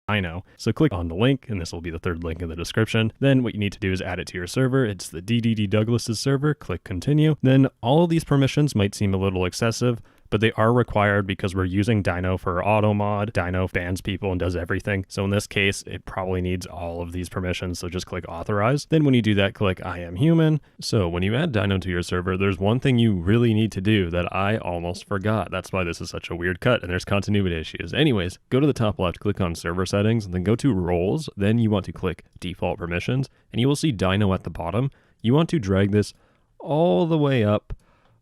Dino. So click on the link, and this will be the third link in the description. Then what you need to do is add it to your server. It's the DDD Douglas's server. Click continue. Then all of these permissions might seem a little excessive, but they are required because we're using Dino for auto mod. Dino bans people and does everything. So in this case, it probably needs all of these permissions. So just click authorize. Then when you do that, click I am human. So when you add Dino to your server, there's one thing you really need to do that I almost forgot. That's why this is such a weird cut and there's continuity issues. Anyways, go to the top left, click on server settings, and then go to roles. Then you want to click default permissions, and you will see Dino at the bottom. You want to drag this all the way up.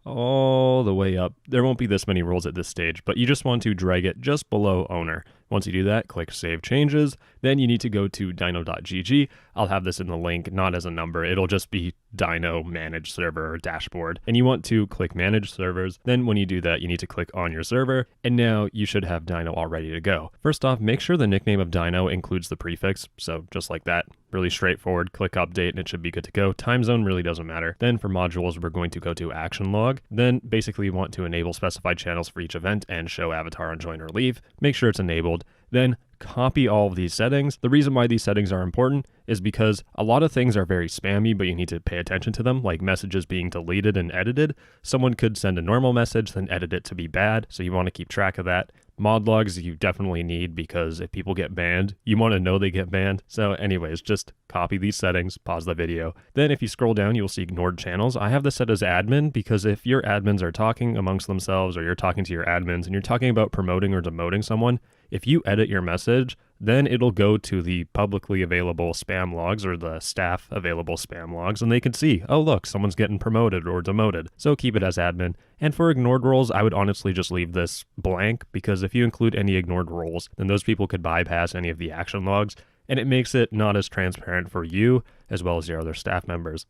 There won't be this many roles at this stage, but you just want to drag it just below owner. Once you do that, click Save Changes. Then you need to go to dino.gg. I'll have this in the link, not as a number. It'll just be Dino Manage Server or Dashboard. And you want to click Manage Servers. Then when you do that, you need to click on your server. And now you should have Dino all ready to go. First off, make sure the nickname of Dino includes the prefix. So just like that, really straightforward. Click Update and it should be good to go. Time zone really doesn't matter. Then for modules, we're going to go to Action Log. Then basically you want to enable specified channels for each event and show avatar on join or leave. Make sure it's enabled. Then copy all of these settings. The reason why these settings are important is because a lot of things are very spammy, but you need to pay attention to them, like messages being deleted and edited. Someone could send a normal message, then edit it to be bad, so you want to keep track of that. Mod logs you definitely need because if people get banned, you want to know they get banned. So anyways, just copy these settings, pause the video. Then if you scroll down, you'll see ignored channels. I have this set as admin because if your admins are talking amongst themselves or you're talking to your admins and you're talking about promoting or demoting someone, if you edit your message, then it'll go to the publicly available spam logs or the staff available spam logs, and they can see, oh look, someone's getting promoted or demoted. So keep it as admin. And for ignored roles, I would honestly just leave this blank because if you include any ignored roles, then those people could bypass any of the action logs, and it makes it not as transparent for you as well as your other staff members.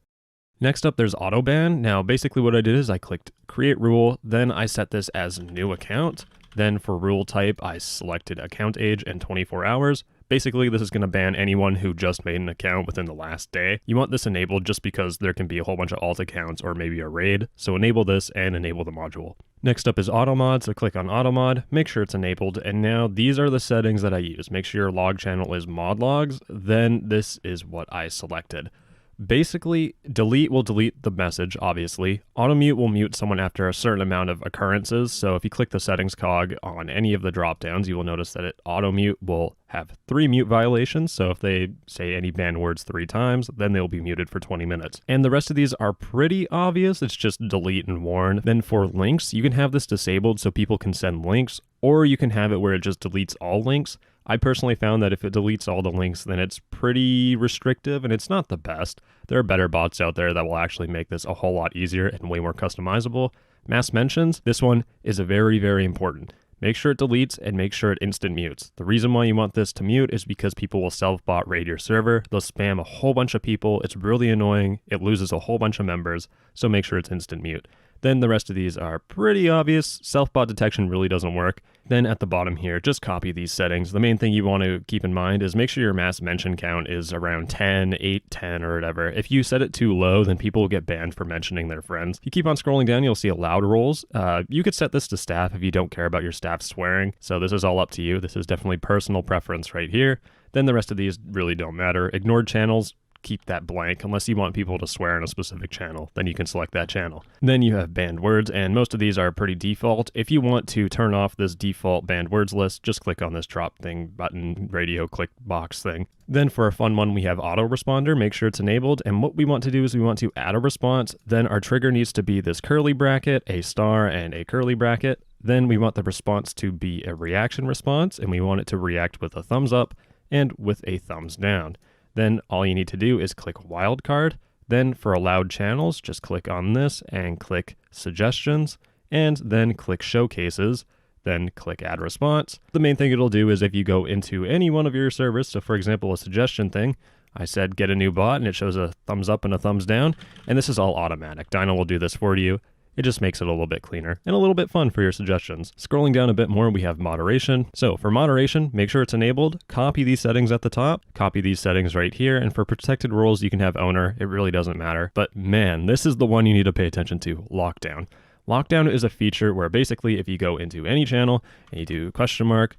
Next up, there's auto ban. Now, basically what I did is I clicked create rule, then I set this as new account. Then for rule type, I selected account age and 24 hours. Basically, this is going to ban anyone who just made an account within the last day. You want this enabled just because there can be a whole bunch of alt accounts or maybe a raid. So enable this and enable the module. Next up is auto mod. So click on auto mod, make sure it's enabled. And now these are the settings that I use. Make sure your log channel is mod logs. Then this is what I selected. Basically, delete will delete the message, obviously. Auto mute will mute someone after a certain amount of occurrences. So if you click the settings cog on any of the drop downs, you will notice that it auto mute will have 3 mute violations. So if they say any banned words 3 times, then they'll be muted for 20 minutes. And the rest of these are pretty obvious. It's just delete and warn. Then for links, you can have this disabled so people can send links, or you can have it where it just deletes all links. I personally found that if it deletes all the links, then it's pretty restrictive and it's not the best. There are better bots out there that will actually make this a whole lot easier and way more customizable. Mass mentions, this one is very, very important. Make sure it deletes and make sure it instant mutes. The reason why you want this to mute is because people will self-bot raid your server. They'll spam a whole bunch of people. It's really annoying. It loses a whole bunch of members, so make sure it's instant mute. Then the rest of these are pretty obvious. Self-bot detection really doesn't work. Then at the bottom here, just copy these settings. The main thing you want to keep in mind is make sure your mass mention count is around 10, 8, 10, or whatever. If you set it too low, then people will get banned for mentioning their friends. If you keep on scrolling down, you'll see allowed roles. You could set this to staff if you don't care about your staff swearing. So this is all up to you. This is definitely personal preference right here. Then the rest of these really don't matter. Ignored channels, keep that blank unless you want people to swear in a specific channel, then you can select that channel. Then you have banned words, and most of these are pretty default. If you want to turn off this default banned words list, just click on this drop thing button, radio click box thing. Then for a fun one, we have auto responder. Make sure it's enabled, and what we want to do is we want to add a response. Then our trigger needs to be this curly bracket, a star, and a curly bracket. Then we want the response to be a reaction response, and we want it to react with a thumbs up and with a thumbs down. Then all you need to do is click wildcard. Then for allowed channels, just click on this and click suggestions, and then click showcases, then click add response. The main thing it'll do is if you go into any one of your servers, so for example, a suggestion thing, I said get a new bot and it shows a thumbs up and a thumbs down, and this is all automatic. Dino will do this for you. It just makes it a little bit cleaner and a little bit fun for your suggestions. Scrolling down a bit more, we have moderation. So for moderation, make sure it's enabled. Copy these settings at the top. Copy these settings right here. And for protected roles, you can have owner. It really doesn't matter. But man, this is the one you need to pay attention to, lockdown. Lockdown is a feature where basically if you go into any channel and you do question mark,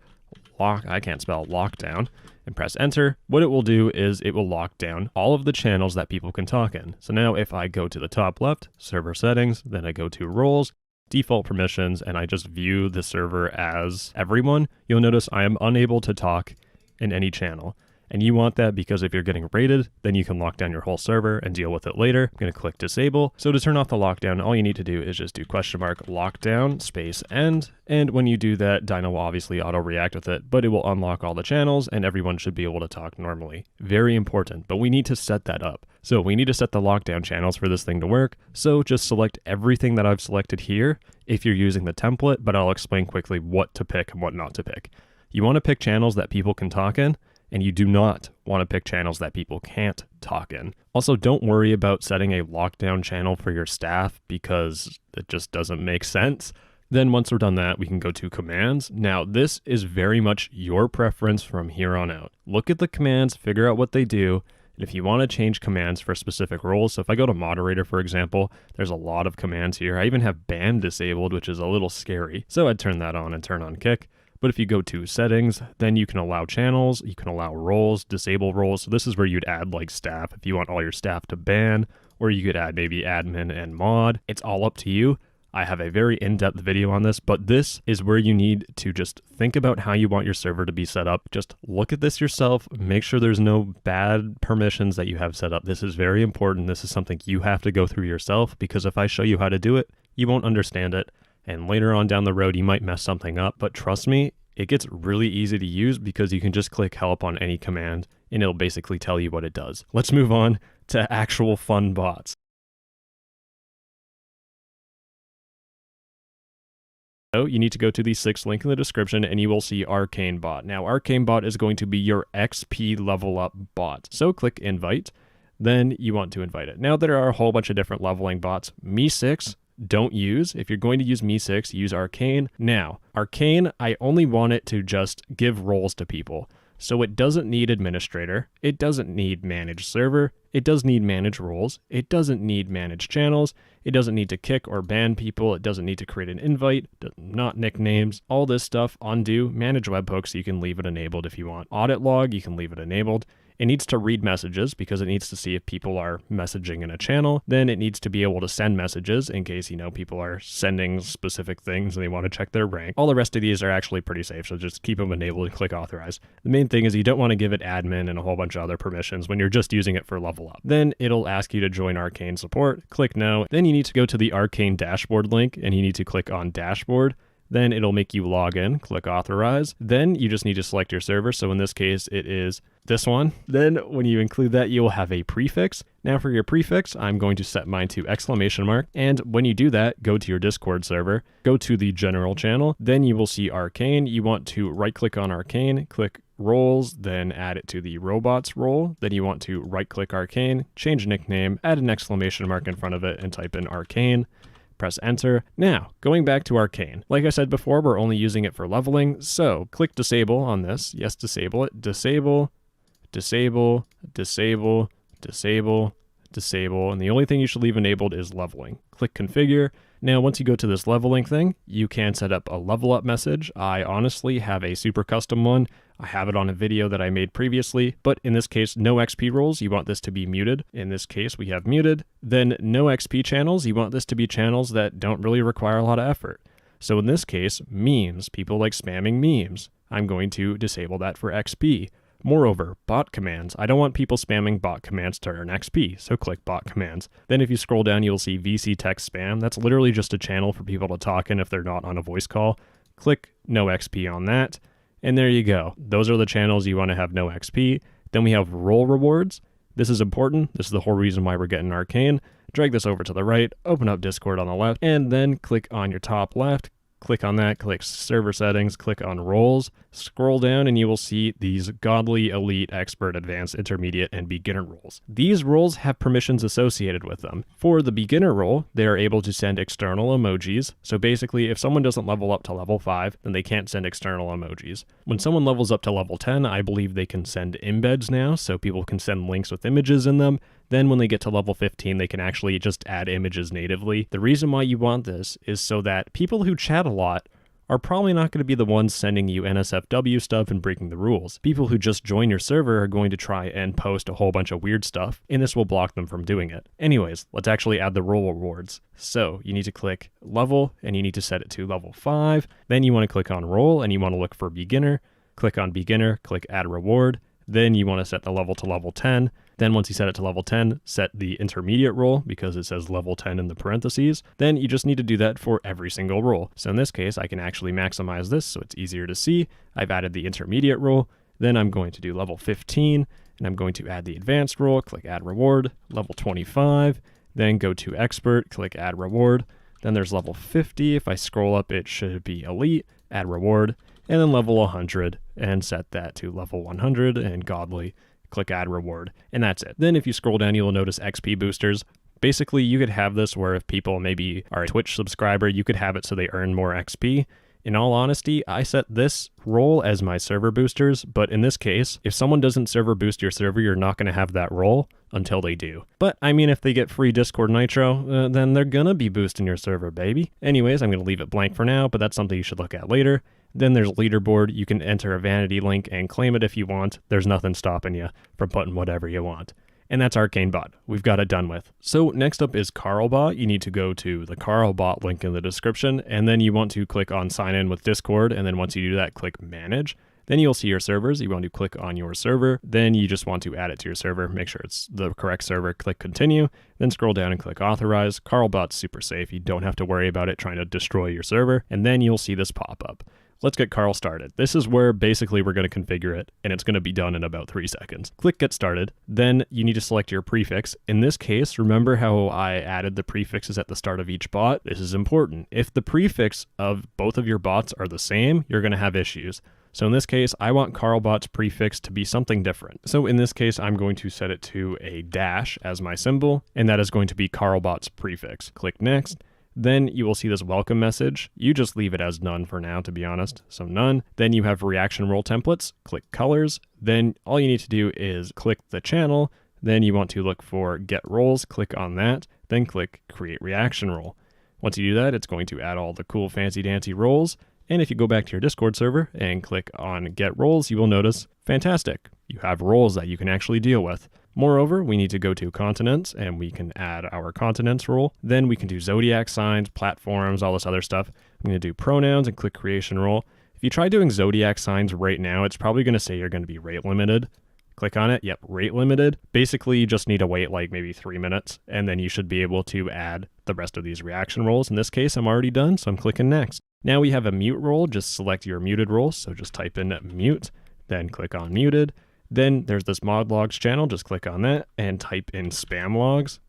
lockdown, and press enter, what it will do is it will lock down all of the channels that people can talk in. So now if I go to the top left, server settings, then I go to roles, default permissions, and I just view the server as everyone, you'll notice I am unable to talk in any channel. And you want that because if you're getting raided, then you can lock down your whole server and deal with it later. I'm going to click disable. So to turn off the lockdown, all you need to do is just do $lockdown space end. And when you do that, Dino will obviously auto react with it, but it will unlock all the channels and everyone should be able to talk normally. Very important, but we need to set that up. So we need to set the lockdown channels for this thing to work. So just select everything that I've selected here if you're using the template, but I'll explain quickly what to pick and what not to pick. You want to pick channels that people can talk in, and you do not want to pick channels that people can't talk in. Also, don't worry about setting a lockdown channel for your staff because it just doesn't make sense. Then once we're done that, we can go to commands. Now, this is very much your preference from here on out. Look at the commands, figure out what they do, and if you want to change commands for specific roles, so if I go to moderator, for example, there's a lot of commands here. I even have ban disabled, which is a little scary. So I'd turn that on and turn on kick. But if you go to settings, then you can allow channels, you can allow roles, disable roles. So this is where you'd add like staff if you want all your staff to ban, or you could add maybe admin and mod. It's all up to you. I have a very in-depth video on this, but this is where you need to just think about how you want your server to be set up. Just look at this yourself, make sure there's no bad permissions that you have set up. This is very important. This is something you have to go through yourself because if I show you how to do it, you won't understand it. And later on down the road, you might mess something up, but trust me, it gets really easy to use because you can just click help on any command and it'll basically tell you what it does. Let's move on to actual fun bots. So you need to go to the 6th link in the description and you will see Arcane Bot. Now Arcane Bot is going to be your XP level up bot. So click invite, then you want to invite it. Now there are a whole bunch of different leveling bots. Me6, don't use. If you're going to use Me6, use Arcane. Now, Arcane, I only want it to just give roles to people. So it doesn't need administrator, it doesn't need manage server, it does need manage roles, it doesn't need manage channels, it doesn't need to kick or ban people, it doesn't need to create an invite, not nicknames, all this stuff, undo, manage webhooks, you can leave it enabled if you want. Audit log, you can leave it enabled. It needs to read messages because it needs to see if people are messaging in a channel. Then it needs to be able to send messages in case, you know, people are sending specific things and they want to check their rank. All the rest of these are actually pretty safe, so just keep them enabled and click authorize. The main thing is you don't want to give it admin and a whole bunch of other permissions when you're just using it for level up. Then it'll ask you to join Arcane support, click no. Then you need to go to the Arcane dashboard link and you need to click on dashboard. Then it'll make you log in, click authorize. Then you just need to select your server. So in this case, it is this one. Then when you include that, you will have a prefix. Now for your prefix, I'm going to set mine to exclamation mark. And when you do that, go to your Discord server, go to the general channel. Then you will see Arcane. You want to right click on Arcane, click roles, then add it to the robots role. Then you want to right click Arcane, change nickname, add an exclamation mark in front of it and type in Arcane. Press enter. Now, going back to Arcane. Like I said before, we're only using it for leveling, so click disable on this. Yes, disable it. Disable, disable, disable, disable, disable, and the only thing you should leave enabled is leveling. Click configure. Now, once you go to this leveling thing, you can set up a level up message. I honestly have a super custom one. I have it on a video that I made previously, but in this case, no XP roles, you want this to be muted. In this case, we have muted. Then no XP channels, you want this to be channels that don't really require a lot of effort. So in this case, memes, people like spamming memes, I'm going to disable that for XP. Moreover, bot commands. I don't want people spamming bot commands to earn XP, so click bot commands. Then if you scroll down, you'll see VC text spam. That's literally just a channel for people to talk in if they're not on a voice call. Click no XP on that. And there you go. Those are the channels you want to have no XP. Then we have role rewards. This is important. This is the whole reason why we're getting Arcane. Drag this over to the right, open up Discord on the left, and then click on your top left. Click on that, click server settings, click on roles, scroll down and you will see these godly, elite, expert, advanced, intermediate, and beginner roles. These roles have permissions associated with them. For the beginner role, they are able to send external emojis. So basically, if someone doesn't level up to level 5, then they can't send external emojis. When someone levels up to level 10, I believe they can send embeds now, so people can send links with images in them. Then when they get to level 15, they can actually just add images natively. The reason why you want this is so that people who chat a lot are probably not going to be the ones sending you NSFW stuff and breaking the rules. People who just join your server are going to try and post a whole bunch of weird stuff, and this will block them from doing it. Anyways, let's actually add the role rewards. So you need to click level, and you need to set it to level 5. Then you want to click on role, and you want to look for beginner. Click on beginner, click add reward. Then you want to set the level to level 10. Then once you set it to level 10, set the intermediate role because it says level 10 in the parentheses. Then you just need to do that for every single role. So in this case, I can actually maximize this so it's easier to see. I've added the intermediate role. Then I'm going to do level 15, and I'm going to add the advanced role, click add reward, level 25, then go to expert, click add reward. Then there's level 50. If I scroll up, it should be elite, add reward, and then level 100 and set that to level 100 and godly. Click add reward, and that's it. Then if you scroll down, you'll notice XP boosters. Basically, you could have this where if people maybe are a Twitch subscriber, you could have it so they earn more XP. In all honesty, I set this role as my server boosters, but in this case, if someone doesn't server boost your server, you're not going to have that role until they do. But I mean, if they get free Discord Nitro, then they're going to be boosting your server, baby. Anyways, I'm going to leave it blank for now, but that's something you should look at later. Then there's leaderboard. You can enter a vanity link and claim it if you want. There's nothing stopping you from putting whatever you want. And that's Arcane Bot. We've got it done with. So next up is Carlbot. You need to go to the Carlbot link in the description, and then you want to click on sign in with Discord. And then once you do that, click manage. Then you'll see your servers. You want to click on your server. Then you just want to add it to your server. Make sure it's the correct server. Click continue. Then scroll down and click authorize. Carlbot's super safe. You don't have to worry about it trying to destroy your server. And then you'll see this pop up. Let's get Carl started. This is where basically we're going to configure it, and it's going to be done in about 3 seconds. Click get started. Then you need to select your prefix. In this case, remember how I added the prefixes at the start of each bot? This is important. If the prefix of both of your bots are the same, you're going to have issues. So in this case, I want Carlbot's prefix to be something different. So in this case, I'm going to set it to a dash as my symbol, and that is going to be Carlbot's prefix. Click next. Then you will see this welcome message. You just leave it as none for now, to be honest. So none. Then you have reaction role templates. Click colors. Then all you need to do is click the channel. Then you want to look for get roles. Click on that. Then click create reaction role. Once you do that, it's going to add all the cool fancy dancy roles. And if you go back to your Discord server and click on get roles, you will notice, fantastic, you have roles that you can actually deal with. Moreover, we need to go to continents and we can add our continents role. Then we can do zodiac signs, platforms, all this other stuff. I'm going to do pronouns and click creation role. If you try doing zodiac signs right now, it's probably going to say you're going to be rate limited. Click on it. Yep, rate limited. Basically, you just need to wait like maybe 3 minutes, and then you should be able to add the rest of these reaction roles. In this case, I'm already done, so I'm clicking next. Now we have a mute role. Just select your muted role. So just type in mute, then click on muted. Then there's this mod logs channel, just click on that and type in spam logs.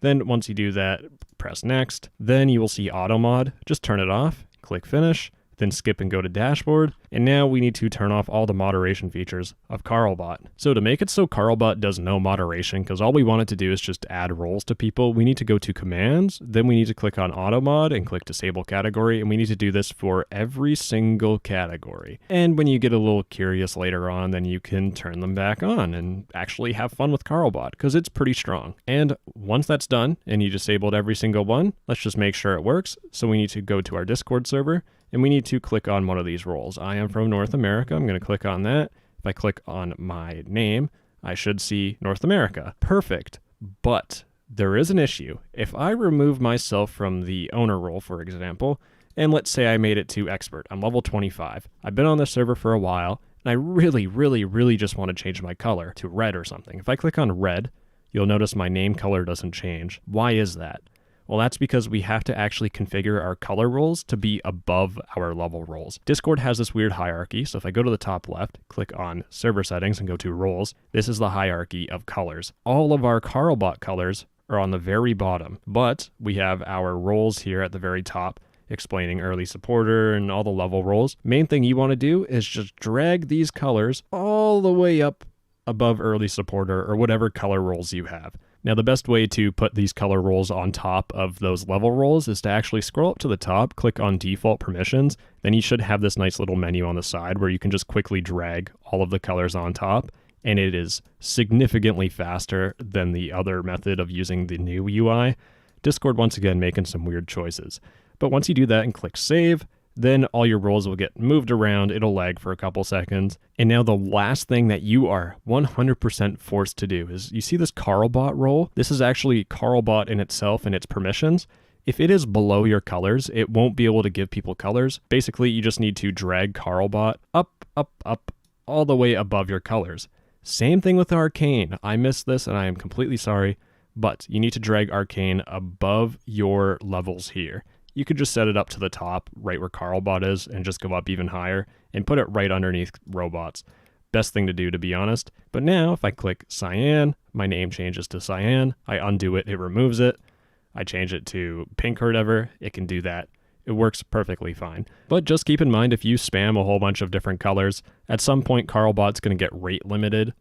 Then once you do that, press next. Then you will see auto mod, just turn it off, click finish, then skip and go to dashboard. And now we need to turn off all the moderation features of Carlbot. So to make it so Carlbot does no moderation, because all we want it to do is just add roles to people, we need to go to commands, then we need to click on auto mod and click disable category, and we need to do this for every single category. And when you get a little curious later on, then you can turn them back on and actually have fun with Carlbot, because it's pretty strong. And once that's done and you disabled every single one, let's just make sure it works. So we need to go to our Discord server, and we need to click on one of these roles. I am from North America. I'm going to click on that. If I click on my name, I should see North America. Perfect. But there is an issue. If I remove myself from the owner role, for example, and let's say I made it to expert, I'm level 25. I've been on the server for a while, and I really just want to change my color to red or something. If I click on red, you'll notice my name color doesn't change. Why is that? Well, that's because we have to actually configure our color roles to be above our level roles. Discord has this weird hierarchy, so if I go to the top left, click on server settings and go to roles, this is the hierarchy of colors. All of our Carlbot colors are on the very bottom, but we have our roles here at the very top, explaining early supporter and all the level roles. Main thing you want to do is just drag these colors all the way up above early supporter or whatever color roles you have. Now, the best way to put these color roles on top of those level roles is to actually scroll up to the top, click on default permissions, then you should have this nice little menu on the side where you can just quickly drag all of the colors on top, and it is significantly faster than the other method of using the new UI. Discord, once again, making some weird choices. But once you do that and click save, then all your roles will get moved around, it'll lag for a couple seconds. And now the last thing that you are 100% forced to do is, you see this Carlbot role? This is actually Carlbot in itself and its permissions. If it is below your colors, it won't be able to give people colors. Basically, you just need to drag Carlbot up, up, up, all the way above your colors. Same thing with Arcane. I missed this and I am completely sorry, but you need to drag Arcane above your levels here. You could just set it up to the top, right where Carlbot is, and just go up even higher, and put it right underneath robots. Best thing to do, to be honest. But now, if I click Cyan, my name changes to Cyan. I undo it, it removes it. I change it to pink or whatever, it can do that. It works perfectly fine. But just keep in mind, if you spam a whole bunch of different colors, at some point Carlbot's going to get rate limited.